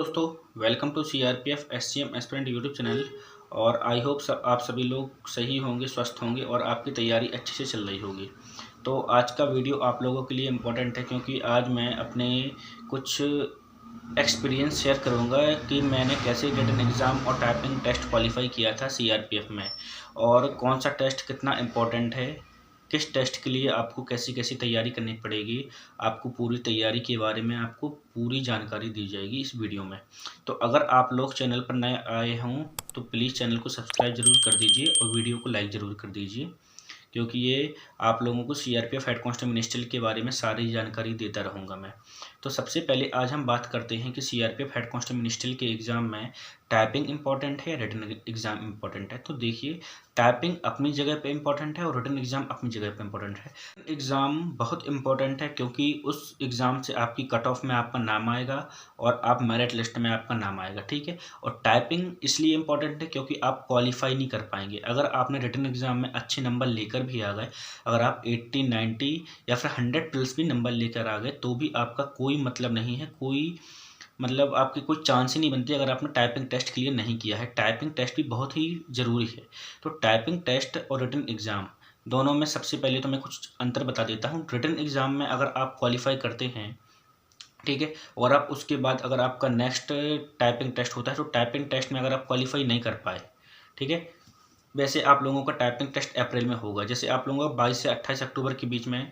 दोस्तों, welcome to CRPF SCM aspirant YouTube channel. और I hope आप सभी लोग सही होंगे, स्वस्थ होंगे और आपकी तैयारी अच्छे से चल रही होगी। तो आज का वीडियो आप लोगों के लिए इम्पोर्टेंट है क्योंकि आज मैं अपने कुछ एक्सपीरियंस शेयर करूंगा कि मैंने कैसे रिटन एग्ज़ाम और टाइपिंग टेस्ट क्वालिफाई किया था सीआरपीएफ में, और कौन सा टेस्ट कितना इम्पोर्टेंट है, किस टेस्ट के लिए आपको कैसी कैसी तैयारी करनी पड़ेगी। आपको पूरी तैयारी के बारे में आपको पूरी जानकारी दी जाएगी इस वीडियो में। तो अगर आप लोग चैनल पर नए आए हों तो प्लीज़ चैनल को सब्सक्राइब ज़रूर कर दीजिए और वीडियो को लाइक ज़रूर कर दीजिए, क्योंकि ये आप लोगों को सीआरपीएफ हेड कांस्टेबल मिनिस्ट्री के बारे में सारी जानकारी देता रहूँगा मैं। तो सबसे पहले आज हम बात करते हैं कि सीआरपीएफ हेड कांस्टेबल मिनिस्ट्री के एग्ज़ाम में टाइपिंग इंपॉर्टेंट है या रिटन एग्ज़ाम इंपॉर्टेंट है। तो देखिए, टाइपिंग अपनी जगह पे इंपॉर्टेंट है और रिटन एग्ज़ाम अपनी जगह पे इंपॉर्टेंट है। एग्ज़ाम बहुत इंपॉर्टेंट है क्योंकि उस एग्ज़ाम से आपकी कट ऑफ में आपका नाम आएगा और आप मेरिट लिस्ट में आपका नाम आएगा, ठीक है। और टाइपिंग इसलिए इंपॉर्टेंट है क्योंकि आप क्वालिफाई नहीं कर पाएंगे अगर आपने रिटन एग्ज़ाम में अच्छे नंबर लेकर भी आ गए। अगर आप 80, 90 या फिर 100 प्लस भी नंबर लेकर आ गए तो भी आपका कोई मतलब नहीं है, कोई मतलब आपकी कोई चांस ही नहीं बनती अगर आपने टाइपिंग टेस्ट क्लियर नहीं किया है। टाइपिंग टेस्ट भी बहुत ही ज़रूरी है। तो टाइपिंग टेस्ट और रिटन एग्ज़ाम दोनों में सबसे पहले तो मैं कुछ अंतर बता देता हूँ। रिटन एग्ज़ाम में अगर आप क्वालिफाई करते हैं, ठीक है, और आप उसके बाद अगर आपका नेक्स्ट टाइपिंग टेस्ट होता है तो टाइपिंग टेस्ट में अगर आप क्वालिफाई नहीं कर पाए, ठीक है, वैसे आप लोगों का टाइपिंग टेस्ट अप्रैल में होगा। जैसे आप लोगों का 22 से 28 अक्टूबर के बीच में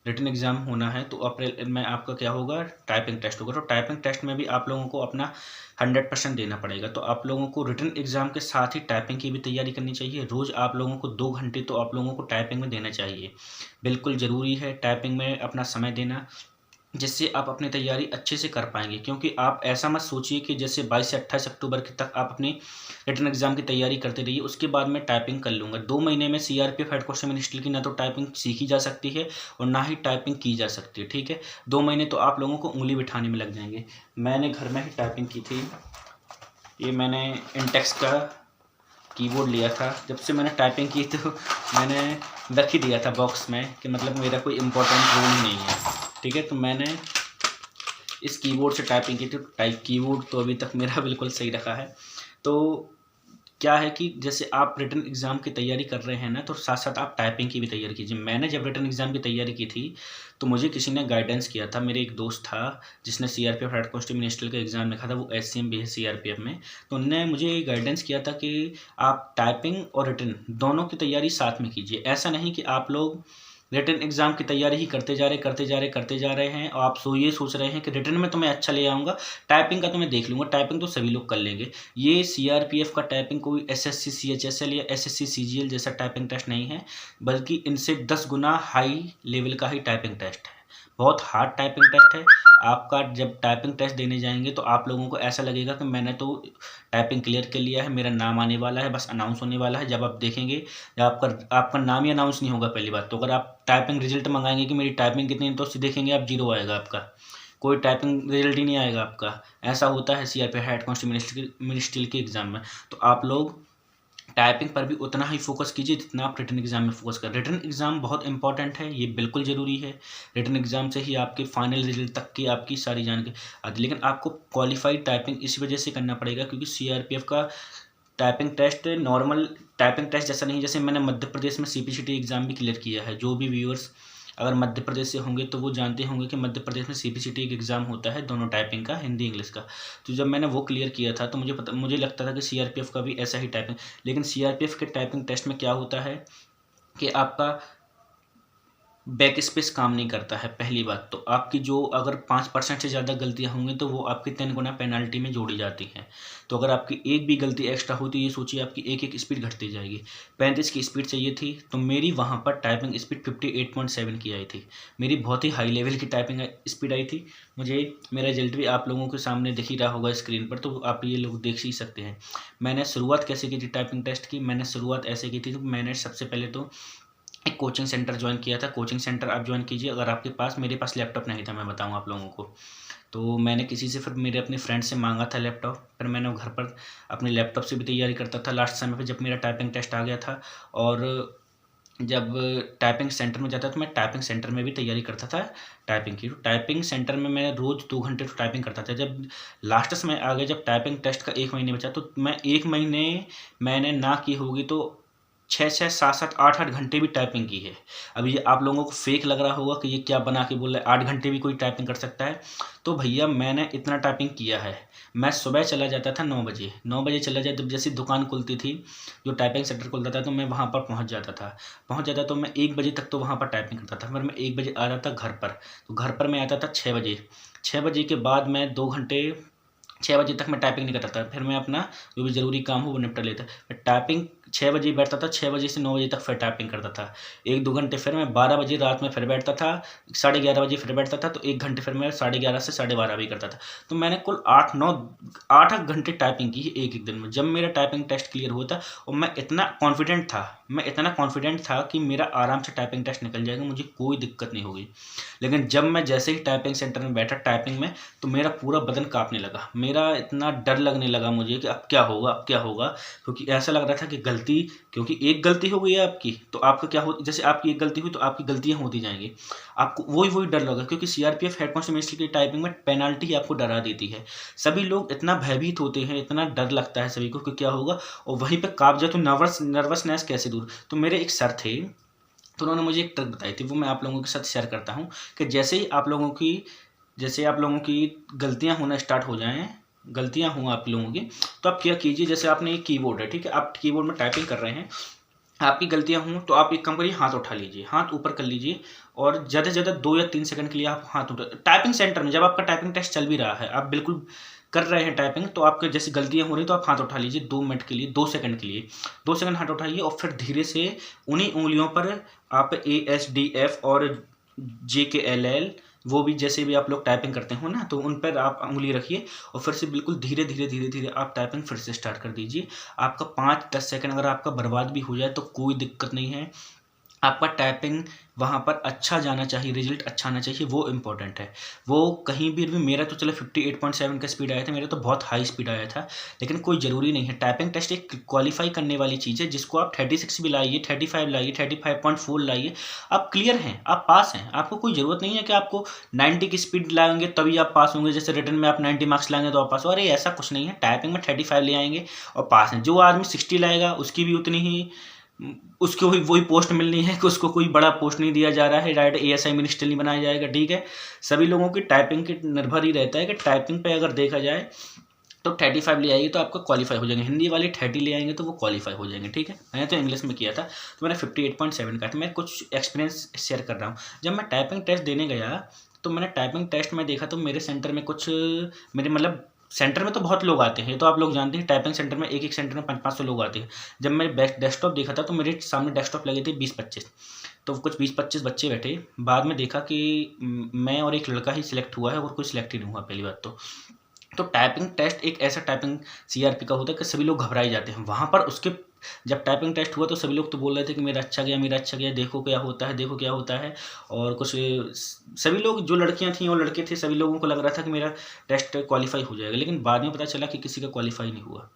रिटन एग्ज़ाम होना है तो अप्रैल में आपका क्या होगा, टाइपिंग टेस्ट होगा। तो टाइपिंग टेस्ट में भी आप लोगों को अपना 100% देना पड़ेगा। तो आप लोगों को रिटन एग्ज़ाम के साथ ही टाइपिंग की भी तैयारी करनी चाहिए। रोज़ आप लोगों को 2 घंटे तो आप लोगों को टाइपिंग में देना चाहिए। बिल्कुल ज़रूरी है टाइपिंग में अपना समय देना, जिससे आप अपनी तैयारी अच्छे से कर पाएंगे। क्योंकि आप ऐसा मत सोचिए कि जैसे 22 से 28 अक्टूबर के तक आप अपनी रिटन एग्ज़ाम की तैयारी करते रहिए, उसके बाद मैं टाइपिंग कर लूँगा। 2 महीने में सीआरपीएफ हेड कांस्टेबल मिनिस्ट्री की ना तो टाइपिंग सीखी जा सकती है और ना ही टाइपिंग की जा सकती है, ठीक है। 2 महीने तो आप लोगों को उँगली बिठाने में लग जाएंगे। मैंने घर में ही टाइपिंग की थी। ये मैंने इंटेक्स का कीबोर्ड लिया था। जब से मैंने टाइपिंग की तो मैंने रख ही दिया था बॉक्स में कि मतलब मेरा कोई इम्पोर्टेंट रोल ही नहीं है, ठीक है। तो मैंने इस कीबोर्ड से टाइपिंग की थी। टाइप कीबोर्ड तो अभी तक मेरा बिल्कुल सही रखा है। तो क्या है कि जैसे आप रिटन एग्ज़ाम की तैयारी कर रहे हैं ना, तो साथ साथ आप टाइपिंग की भी तैयारी कीजिए। मैंने जब रिटन एग्ज़ाम की तैयारी की थी तो मुझे किसी ने गाइडेंस किया था। मेरे एक दोस्त था जिसने सीआरपीएफ हेड कांस्टेबल मिनिस्ट्री का एग्ज़ाम लिखा था, वो एससीएम भी है सीआरपीएफ में। तो उन्होंने मुझे गाइडेंस किया था कि आप टाइपिंग और रिटन दोनों की तैयारी साथ में कीजिए। ऐसा नहीं कि आप लोग रिटन एग्ज़ाम की तैयारी ही करते जा रहे हैं और आप ये सोच रहे हैं कि रिटन में तो मैं अच्छा ले आऊँगा, टाइपिंग का तो मैं देख लूँगा, टाइपिंग तो सभी लोग कर लेंगे। ये सीआरपीएफ का टाइपिंग कोई एसएससी सीएचएसएल या एसएससी सीजीएल जैसा टाइपिंग टेस्ट नहीं है, बल्कि इनसे 10 गुना हाई लेवल का ही टाइपिंग टेस्ट है। बहुत हार्ड टाइपिंग टेस्ट है। आपका जब टाइपिंग टेस्ट देने जाएंगे तो आप लोगों को ऐसा लगेगा कि मैंने तो टाइपिंग क्लियर कर लिया है, मेरा नाम आने वाला है, बस अनाउंस होने वाला है। जब आप देखेंगे, जब आपका आपका नाम ही अनाउंस नहीं होगा पहली बात तो। अगर आप टाइपिंग रिजल्ट मंगाएंगे कि मेरी टाइपिंग कितनी है, तो देखेंगे आप 0 आएगा आपका, कोई टाइपिंग रिजल्ट ही नहीं आएगा आपका। ऐसा होता है सीआरपीएफ हेड कांस्टेबल मिनिस्ट्री के एग्ज़ाम में। तो आप लोग टाइपिंग पर भी उतना ही फोकस कीजिए जितना आप रिटन एग्ज़ाम में फोकस कर। रिटन एग्ज़ाम बहुत इंपॉर्टेंट है, ये बिल्कुल ज़रूरी है। रिटन एग्ज़ाम से ही आपके फाइनल रिजल्ट तक की आपकी सारी जानकारी आती। लेकिन आपको क्वालिफाइड टाइपिंग इस वजह से करना पड़ेगा क्योंकि सीआरपीएफ का typing test normal typing test जैसा नहीं। जैसे मैंने मध्य प्रदेश में सीपीसीटी एग्ज़ाम भी क्लियर किया है। जो भी व्यूअर्स अगर मध्य प्रदेश से होंगे तो वो जानते होंगे कि मध्य प्रदेश में सीपीसीटी एक एग्ज़ाम होता है, दोनों टाइपिंग का, हिंदी इंग्लिश का। तो जब मैंने वो क्लियर किया था तो मुझे लगता था कि सीआरपीएफ का भी ऐसा ही टाइपिंग। लेकिन सीआरपीएफ के टाइपिंग टेस्ट में क्या होता है कि आपका बैक स्पेस काम नहीं करता है। पहली बात तो आपकी जो अगर 5% से ज़्यादा गलतियाँ होंगी तो वो आपकी 10 गुना पेनल्टी में जोड़ी जाती हैं। तो अगर आपकी एक भी गलती एक्स्ट्रा हुई तो ये सोचिए आपकी एक स्पीड घटती जाएगी। 35 की स्पीड चाहिए थी तो मेरी वहाँ पर टाइपिंग स्पीड 58.7 की आई थी। मेरी बहुत ही हाई लेवल की टाइपिंग स्पीड आई थी। मुझे मेरा रिजल्ट भी आप लोगों के सामने दिख ही रहा होगा स्क्रीन पर, तो आप ये लोग देख ही सकते हैं। मैंने शुरुआत कैसे की थी टाइपिंग टेस्ट की? मैंने शुरुआत ऐसे की थी तो मैंने सबसे पहले तो एक कोचिंग सेंटर ज्वाइन किया था। कोचिंग सेंटर आप ज्वाइन कीजिए अगर आपके पास। मेरे पास लैपटॉप नहीं था, मैं बताऊँ आप लोगों को। तो मैंने किसी से, फिर मेरे अपने फ्रेंड से मांगा था लैपटॉप। फिर मैंने वो घर पर अपने लैपटॉप से भी तैयारी करता था। लास्ट समय पे जब मेरा टाइपिंग टेस्ट आ गया था और जब टाइपिंग सेंटर में जाता था तो मैं टाइपिंग सेंटर में भी तैयारी करता था टाइपिंग की। तो टाइपिंग सेंटर में मैं रोज़ 2 घंटे तो टाइपिंग करता था। जब लास्ट समय आ गया, जब टाइपिंग टेस्ट का 1 महीने बचा, तो मैं 1 महीने मैंने ना की होगी तो 6-6, 7-7, 8-8 घंटे भी टाइपिंग की है। अब ये आप लोगों को फेक लग रहा होगा कि ये क्या बना के बोल रहा है, 8 घंटे भी कोई टाइपिंग कर सकता है। तो भैया मैंने इतना टाइपिंग किया है। मैं सुबह चला जाता था 9 बजे, 9 बजे चला जाता, जब जैसी दुकान खुलती थी, जो टाइपिंग सेंटर खुलता था, तो मैं वहाँ पर पहुँच जाता तो मैं 1 बजे तक तो वहाँ पर टाइपिंग करता था। फिर मैं 1 बजे आ जाता घर पर, तो घर पर मैं आता था 6 बजे। 6 बजे के बाद मैं 2 घंटे, 6 बजे तक मैं टाइपिंग नहीं करता था। फिर मैं अपना जो भी ज़रूरी काम हो वो निपटा लेता। मैं टाइपिंग 6 बजे बैठता था, 6 बजे से 9 बजे तक फिर टाइपिंग करता था 1-2 घंटे। फिर मैं 12 बजे रात में फिर बैठता था, 11:30 बजे फिर बैठता था, तो 1 घंटे फिर मैं 11:30 से 12:30 भी करता था। तो मैंने कुल 8-8 घंटे टाइपिंग की एक दिन में। जब मेरा टाइपिंग टेस्ट क्लियर हुआ था, और मैं इतना कॉन्फिडेंट था कि मेरा आराम से टाइपिंग टेस्ट निकल जाएगा, मुझे कोई दिक्कत नहीं होगी। लेकिन जब मैं जैसे ही टाइपिंग सेंटर में बैठा टाइपिंग में, तो मेरा पूरा बदन कांपने लगा। मेरा इतना डर लगने लगा मुझे कि अब क्या होगा, क्योंकि ऐसा लग रहा था कि गलती, क्योंकि एक गलती हो गई है आपकी, तो आपका क्या हो, जैसे आपकी एक गलती हुई तो आपकी गलतियां होती जाएंगी, आपको वही डर लगा। क्योंकि सीआरपीएफ हेड कांस्टेबल की टाइपिंग में पेनाल्टी आपको डरा देती है। सभी लोग इतना भयभीत होते हैं, इतना डर लगता है सभी को कि क्या होगा, और वहीं पर कांप जाए तो नर्वसनेस कैसे दूर। तो मेरे एक सर थे, तो उन्होंने मुझे एक ट्रिक बताई थी, वो मैं आप लोगों के साथ शेयर करता हूँ कि जैसे आप लोगों की गलतियाँ होना स्टार्ट हो जाएं, गलतियाँ हों आप लोगों की, तो आप क्या कीजिए, जैसे आपने एक कीबोर्ड है, ठीक है, आप कीबोर्ड में टाइपिंग कर रहे हैं, आपकी गलतियाँ हों तो आप एक काम करिए, हाथ उठा लीजिए, हाथ ऊपर कर लीजिए, और ज़्यादा से ज़्यादा 2 या 3 सेकंड के लिए आप हाथ उठा, टाइपिंग सेंटर में जब आपका टाइपिंग टेस्ट चल भी रहा है, आप बिल्कुल कर रहे हैं टाइपिंग, तो आपके जैसे गलतियाँ हो रही तो आप हाथ उठा लीजिए 2 मिनट के लिए, 2 सेकंड के लिए, 2 सेकंड हाथ उठाइए, और फिर धीरे से उन्हीं उंगलियों पर आप ASDF और JKLL, वो भी जैसे भी आप लोग टाइपिंग करते हो ना, तो उन पर आप उंगली रखिए, और फिर से बिल्कुल धीरे धीरे आप टाइपिंग फिर से स्टार्ट कर दीजिए। आपका 5-10 सेकंड अगर आपका बर्बाद भी हो जाए तो कोई दिक्कत नहीं है, आपका टाइपिंग वहाँ पर अच्छा जाना चाहिए, रिजल्ट अच्छा आना चाहिए, वो इम्पोर्टेंट है। वो कहीं भी मेरा तो चलो 58.7 का स्पीड आया था, मेरा तो बहुत हाई स्पीड आया था, लेकिन कोई ज़रूरी नहीं है। टाइपिंग टेस्ट एक क्वालिफाई करने वाली चीज़ है, जिसको आप 36 भी लाइए, 35 लाइए, 35.4 लाइए, आप क्लियर हैं, आप पास हैं। आपको कोई ज़रूरत नहीं है कि आपको 90 की स्पीड लाएंगे तभी आप पास होंगे, जैसे रिटर्न में आप 90 मार्क्स लाएंगे तो आप पास हो। अरे ऐसा कुछ नहीं है, टाइपिंग में 35 ले आएंगे और पास हैं। जो आदमी 60 लाएगा उसकी भी उतनी ही, उसको वही पोस्ट मिलनी है कि उसको कोई बड़ा पोस्ट नहीं दिया जा रहा है, डायरेक्ट ASI मिनिस्टर नहीं बनाया जाएगा, ठीक है। सभी लोगों की टाइपिंग के निर्भर ही रहता है कि टाइपिंग पे अगर देखा जाए तो 35 ले आएगी तो आपका क्वालिफाई हो जाएंगे, हिंदी वाले 30 ले आएंगे तो वो क्वालिफाई हो जाएंगे, ठीक है। मैंने तो इंग्लिश में किया था, तो मैंने 58.7 का था। मैं कुछ एक्सपीरियंस शेयर कर रहा हूँ। जब मैं टाइपिंग टेस्ट देने गया, तो मैंने टाइपिंग टेस्ट में देखा, तो मेरे सेंटर में कुछ, मेरे मतलब सेंटर में तो बहुत लोग आते हैं, तो आप लोग जानते हैं टाइपिंग सेंटर में एक सेंटर में 500-500 लोग आते हैं। जब मैं डेस्कटॉप देखा था, तो मेरे सामने डेस्कटॉप लगे थे 20-25, तो कुछ 20-25 बच्चे बैठे। बाद में देखा कि मैं और एक लड़का ही सिलेक्ट हुआ है, और कोई सिलेक्ट ही नहीं हुआ पहली बात तो टाइपिंग टेस्ट एक ऐसा टाइपिंग CRP का होता है कि सभी लोग घबराए जाते हैं वहाँ पर। उसके जब टाइपिंग टेस्ट हुआ तो सभी लोग तो बोल रहे थे कि मेरा अच्छा गया, देखो क्या होता है। और कुछ सभी लोग, जो लड़कियां थी और लड़के थे, सभी लोगों को लग रहा था कि मेरा टेस्ट क्वालिफाई हो जाएगा। लेकिन बाद में पता चला कि किसी का क्वालिफाई नहीं हुआ।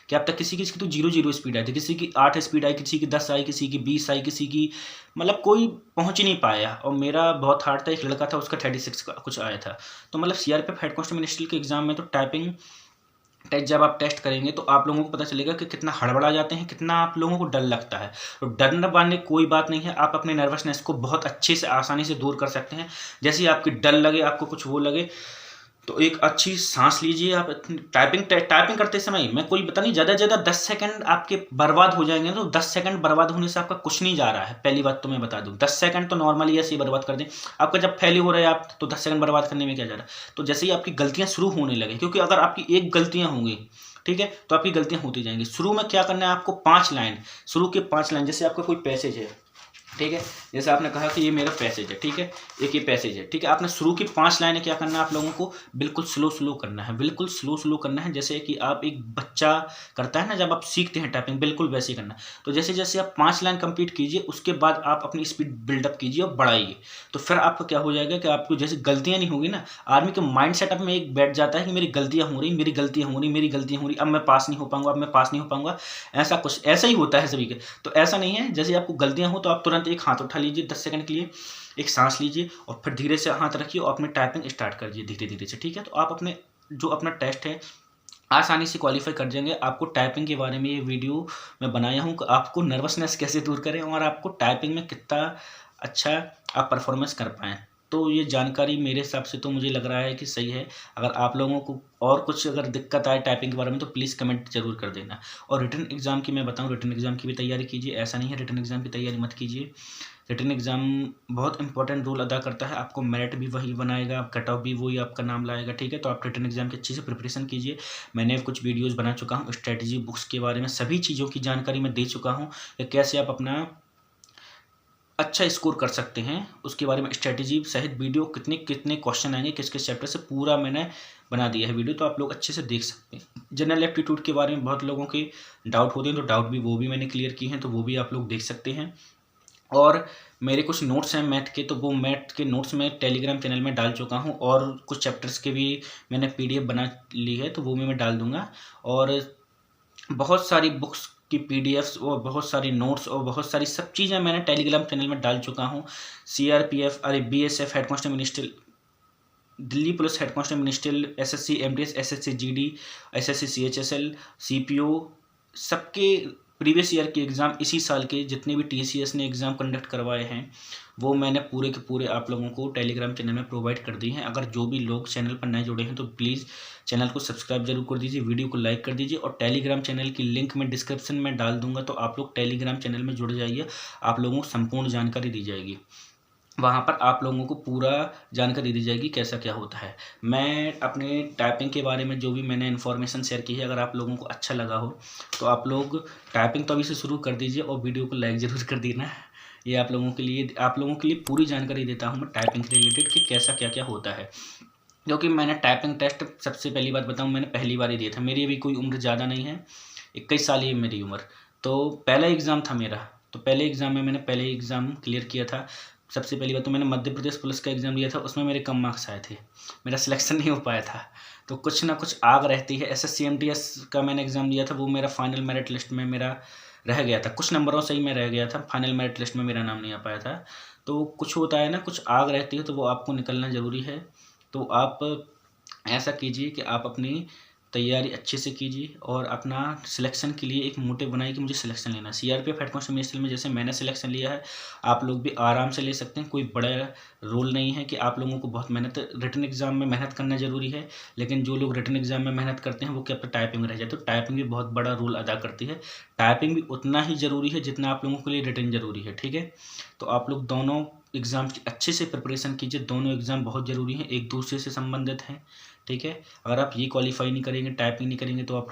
कि अब तक किसी की तो 0-0 स्पीड आई थी, किसी की 8 स्पीड आई, किसी की 10 आई, किसी की 20 आई, किसी की मतलब कोई पहुंच ही नहीं पाया। और मेरा बहुत हार्ड था, एक लड़का था उसका 36 का कुछ आया था। तो मतलब CRPF हेड कांस्टेबल मिनिस्ट्री के एग्जाम में तो टाइपिंग टेस्ट जब आप टेस्ट करेंगे तो आप लोगों को पता चलेगा कि कितना हड़बड़ा जाते हैं, कितना आप लोगों को डर लगता है। तो डर न पाने कोई बात नहीं है, आप अपने नर्वसनेस को बहुत अच्छे से आसानी से दूर कर सकते हैं। जैसे ही आपकी डर लगे, आपको कुछ वो लगे, तो एक अच्छी सांस लीजिए। आप टाइपिंग करते समय, मैं कोई बता नहीं, ज़्यादा से ज़्यादा 10 सेकंड आपके बर्बाद हो जाएंगे। तो 10 सेकंड बर्बाद होने से आपका कुछ नहीं जा रहा है, पहली बात तो मैं बता दूं। 10 सेकंड तो नॉर्मली ऐसे ही बर्बाद कर दें। आपका जब फेल हो रहा है आप, तो 10 सेकंड बर्बाद करने में क्या जा रहा है। तो जैसे ही आपकी गलतियाँ शुरू होने लगे, क्योंकि अगर आपकी एक गलतियाँ होंगी, ठीक है, तो आपकी गलतियाँ होती जाएंगी। शुरू में क्या करना है आपको, 5 लाइन, शुरू के 5 लाइन, जैसे आपका कोई पैसेज है, ठीक है। जैसे आपने कहा कि ये मेरा पैसेज है, ठीक है, एक ये पैसेज है, ठीक है। आपने शुरू की 5 लाइनें क्या करना है आप लोगों को, बिल्कुल स्लो करना है, बिल्कुल स्लो करना है, जैसे कि आप एक बच्चा करता है ना जब आप सीखते हैं टाइपिंग, बिल्कुल वैसे ही करना है। तो जैसे जैसे आप 5 लाइन कंप्लीट कीजिए, उसके बाद आप अपनी स्पीड बिल्डअप कीजिए और बढ़ाइए। तो फिर आपको क्या हो जाएगा कि आपको जैसे गलतियां नहीं होगी ना, आदमी के माइंड सेटअप में एक बैठ जाता है कि मेरी गलतियां हो रही, मेरी गलतियां हो रही, मेरी गलतियां हो रही, अब मैं पास नहीं हो पाऊंगा, अब मैं पास नहीं हो पाऊंगा। ऐसा कुछ ऐसा ही होता है सभी के। तो ऐसा नहीं है, जैसे आपको गलतियां हो तो आप तुरंत एक हाथ उठा लीजिए 10 सेकंड के लिए, एक सांस लीजिए और फिर धीरे से हाथ रखिए और अपनी टाइपिंग स्टार्ट करिए धीरे धीरे से, ठीक है। तो आप अपने जो अपना टेस्ट है आसानी से क्वालिफाई कर जाएंगे। आपको टाइपिंग के बारे में ये वीडियो मैं बनाया हूँ कि आपको नर्वसनेस कैसे दूर करें और आपको टाइपिंग में कितना अच्छा आप परफॉर्मेंस कर पाएँ। तो ये जानकारी मेरे हिसाब से तो मुझे लग रहा है कि सही है। अगर आप लोगों को और कुछ अगर दिक्कत आए टाइपिंग के बारे में तो प्लीज़ कमेंट ज़रूर कर देना। और रिटन एग्ज़ाम की मैं बताऊँ, रिटन एग्ज़ाम की भी तैयारी कीजिए। ऐसा नहीं है रिटन एग्ज़ाम की तैयारी मत कीजिए। रिटन एग्ज़ाम बहुत इंपॉर्टेंट रोल अदा करता है। आपको मेरिट भी वही बनाएगा, कट ऑफ भी वही आपका नाम लाएगा, ठीक है। तो आप रिटन एग्ज़ाम की अच्छे से प्रिपरेशन कीजिए। मैंने कुछ वीडियोज़ बना चुका हूँ स्ट्रैटेजी बुक्स के बारे में, सभी चीज़ों की जानकारी मैं दे चुका हूँ कि कैसे आप अपना अच्छा स्कोर कर सकते हैं, उसके बारे में स्ट्रैटेजी सहित वीडियो कितने कितने क्वेश्चन आएंगे किस किस चैप्टर से, पूरा मैंने बना दिया है वीडियो, तो आप लोग अच्छे से देख सकते हैं। जनरल एप्टीट्यूड के बारे में बहुत लोगों के डाउट होते हैं, तो डाउट भी वो भी मैंने क्लियर किए हैं, तो वो भी आप लोग देख सकते हैं। और मेरे कुछ नोट्स हैं मैथ के, तो वो मैथ के नोट्स मैं टेलीग्राम चैनल में डाल चुका हूँ और कुछ चैप्टर्स के भी मैंने पीडीएफ बना ली है, तो वो भी मैं डाल दूंगा। और बहुत सारी बुक्स की पीडीएफ्स और बहुत सारी नोट्स और बहुत सारी सब चीज़ें मैंने टेलीग्राम चैनल में डाल चुका हूँ। सीआरपीएफ, अरे BSF, head constable ministerial, Delhi police head constable ministerial, SSC MTS, SSC GD, SSC CHSL, CPO, सबके प्रीवियस ईयर के एग्ज़ाम, इसी साल के जितने भी टीसीएस ने एग्ज़ाम कंडक्ट करवाए हैं वो मैंने पूरे के पूरे आप लोगों को टेलीग्राम चैनल में प्रोवाइड कर दिए हैं। अगर जो भी लोग चैनल पर नए जुड़े हैं तो प्लीज़ चैनल को सब्सक्राइब जरूर कर दीजिए, वीडियो को लाइक कर दीजिए और टेलीग्राम चैनल की लिंक मैं डिस्क्रिप्शन में डाल दूंगा, तो आप लोग टेलीग्राम चैनल में जुड़ जाइए। आप लोगों को संपूर्ण जानकारी दी जाएगी, वहाँ पर आप लोगों को पूरा जानकारी दी जाएगी कैसा क्या होता है। मैं अपने टाइपिंग के बारे में जो भी मैंने इन्फॉर्मेशन शेयर की है, अगर आप लोगों को अच्छा लगा हो तो आप लोग टाइपिंग तो अभी से शुरू कर दीजिए और वीडियो को लाइक ज़रूर कर देना। ये आप लोगों के लिए पूरी जानकारी देता हूँ मैं टाइपिंग से रिलेटेड कि कैसा क्या क्या होता है। क्योंकि मैंने टाइपिंग टेस्ट, सबसे पहली बात बताऊँ, मैंने पहली बार ही दिया था। मेरी अभी कोई उम्र ज़्यादा नहीं है, 21 साल ही है मेरी उम्र। तो पहला एग्ज़ाम था मेरा, तो पहले एग्ज़ाम में मैंने पहले एग्ज़ाम क्लियर किया था। सबसे पहली बात तो मैंने मध्य प्रदेश पुलिस का एग्ज़ाम दिया था, उसमें मेरे कम मार्क्स आए थे, मेरा सिलेक्शन नहीं हो पाया था। तो कुछ ना कुछ आग रहती है। एसएससी एमटीएस का मैंने एग्ज़ाम दिया था, वो मेरा फाइनल मेरिट लिस्ट में मेरा रह गया था, कुछ नंबरों से ही मैं रह गया था, फाइनल मेरिट लिस्ट में मेरा नाम नहीं आ पाया था। तो कुछ होता है ना, कुछ आग रहती है, तो वो आपको निकलना ज़रूरी है। तो आप ऐसा कीजिए कि आप अपनी तैयारी अच्छे से कीजिए और अपना सिलेक्शन के लिए एक मोटिव बनाइए कि मुझे सिलेक्शन लेना है। सीआरपीएफ हेड कांस्टेबल मिनिस्ट्रियल में जैसे मैंने सिलेक्शन लिया है, आप लोग भी आराम से ले सकते हैं। कोई बड़ा रोल नहीं है कि आप लोगों को बहुत मेहनत, रिटन एग्ज़ाम में मेहनत करना ज़रूरी है, लेकिन जो लोग रिटन एग्ज़ाम में मेहनत करते हैं वो क्या टाइपिंग में रह जाए, तो टाइपिंग भी बहुत बड़ा रोल अदा करती है। टाइपिंग भी उतना ही ज़रूरी है जितना आप लोगों के लिए रिटन ज़रूरी है, ठीक है। तो आप लोग दोनों एग्ज़ाम की अच्छे से प्रिपरेशन कीजिए, दोनों एग्ज़ाम बहुत ज़रूरी हैं, एक दूसरे से संबंधित हैं, ठीक है। अगर आप ये क्वालिफाई नहीं करेंगे, टाइपिंग नहीं करेंगे, तो आप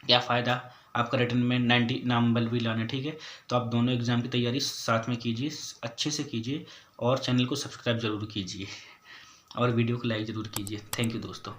क्या फ़ायदा आपका रिटन में 90 नंबर भी लाने, ठीक है। तो आप दोनों एग्ज़ाम की तैयारी साथ में कीजिए, अच्छे से कीजिए और चैनल को सब्सक्राइब ज़रूर कीजिए और वीडियो को लाइक ज़रूर कीजिए। थैंक यू दोस्तों।